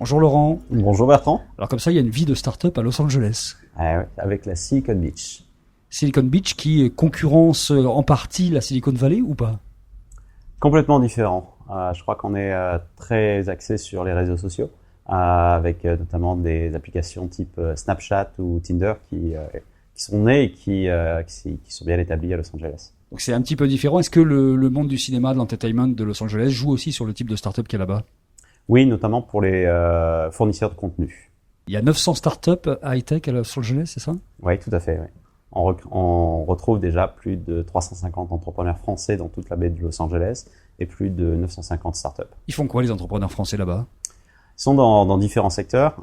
Bonjour Laurent. Bonjour Bertrand. Alors comme ça, il y a une vie de start-up à Los Angeles. Ouais, avec la Silicon Beach. Silicon Beach qui concurrence en partie la Silicon Valley ou pas? Complètement différent. Je crois qu'on est très axé sur les réseaux sociaux, avec notamment des applications type Snapchat ou Tinder qui sont nées et qui sont bien établies à Los Angeles. Donc c'est un petit peu différent. Est-ce que le monde du cinéma, de l'entertainment de Los Angeles joue aussi sur le type de start-up qu'il y a là-bas? Oui, notamment pour les fournisseurs de contenu. Il y a 900 startups high-tech à Los Angeles, c'est ça? Oui, tout à fait. Oui. On retrouve déjà plus de 350 entrepreneurs français dans toute la baie de Los Angeles et plus de 950 startups. Ils font quoi les entrepreneurs français là-bas? Ils sont dans différents secteurs,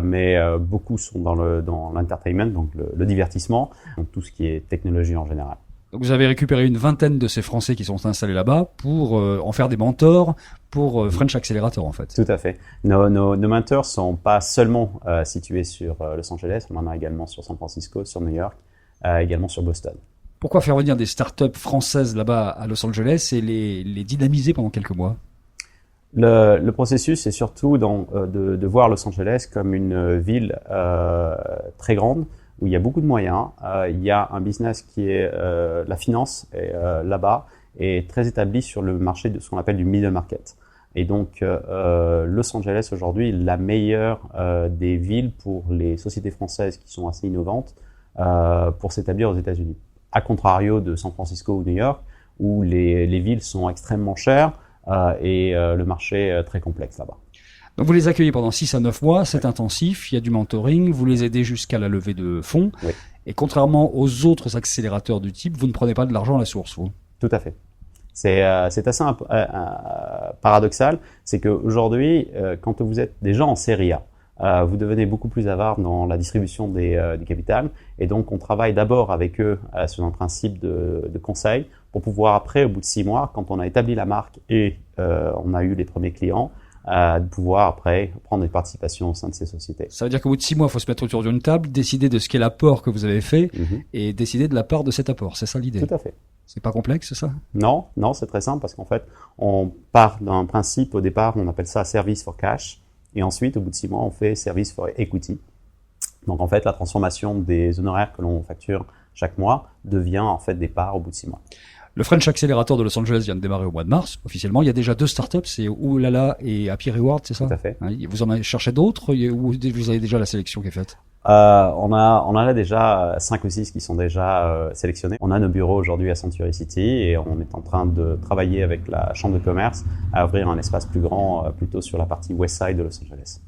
mais beaucoup sont dans l'entertainment, donc le divertissement, donc tout ce qui est technologie en général. Donc vous avez récupéré une vingtaine de ces Français qui sont installés là-bas pour en faire des mentors pour French Accelerator en fait. Tout à fait. Nos mentors sont pas seulement situés sur Los Angeles, on en a également sur San Francisco, sur New York, également sur Boston. Pourquoi faire venir des startups françaises là-bas à Los Angeles et les dynamiser pendant quelques mois? Le processus est surtout de voir Los Angeles comme une ville très grande, où il y a beaucoup de moyens. Il y a un business qui est la finance là-bas et très établi sur le marché de ce qu'on appelle du middle market. Et donc Los Angeles aujourd'hui est la meilleure des villes pour les sociétés françaises qui sont assez innovantes pour s'établir aux États-Unis. À contrario de San Francisco ou New York, où les villes sont extrêmement chères et le marché est très complexe là-bas. Donc vous les accueillez pendant 6 à 9 mois, c'est intensif, il y a du mentoring, vous les aidez jusqu'à la levée de fonds. Oui. Et contrairement aux autres accélérateurs du type, vous ne prenez pas de l'argent à la source, vous. Tout à fait. C'est assez paradoxal, c'est qu'aujourd'hui, quand vous êtes déjà en série A, vous devenez beaucoup plus avare dans la distribution du capital. Et donc, on travaille d'abord avec eux sur un principe de conseil pour pouvoir après, au bout de 6 mois, quand on a établi la marque et on a eu les premiers clients, de pouvoir après prendre des participations au sein de ces sociétés. Ça veut dire qu'au bout de 6 mois, il faut se mettre autour d'une table, décider de ce qu'est l'apport que vous avez fait et décider de la part de cet apport. C'est ça l'idée? Tout à fait. C'est pas complexe, c'est ça? Non, c'est très simple parce qu'en fait, on part d'un principe au départ, on appelle ça service for cash. Et ensuite, au bout de 6 mois, on fait service for equity. Donc en fait, la transformation des honoraires que l'on facture chaque mois devient en fait des parts au bout de 6 mois. Le French Accelerator de Los Angeles vient de démarrer au mois de mars. Officiellement, il y a déjà 2 startups, c'est Oulala et Happy Reward, c'est ça? Tout à fait. Vous en avez cherché d'autres ou vous avez déjà la sélection qui est faite? On en a déjà 5 ou 6 qui sont déjà sélectionnés. On a nos bureaux aujourd'hui à Century City et on est en train de travailler avec la Chambre de commerce à ouvrir un espace plus grand plutôt sur la partie West Side de Los Angeles.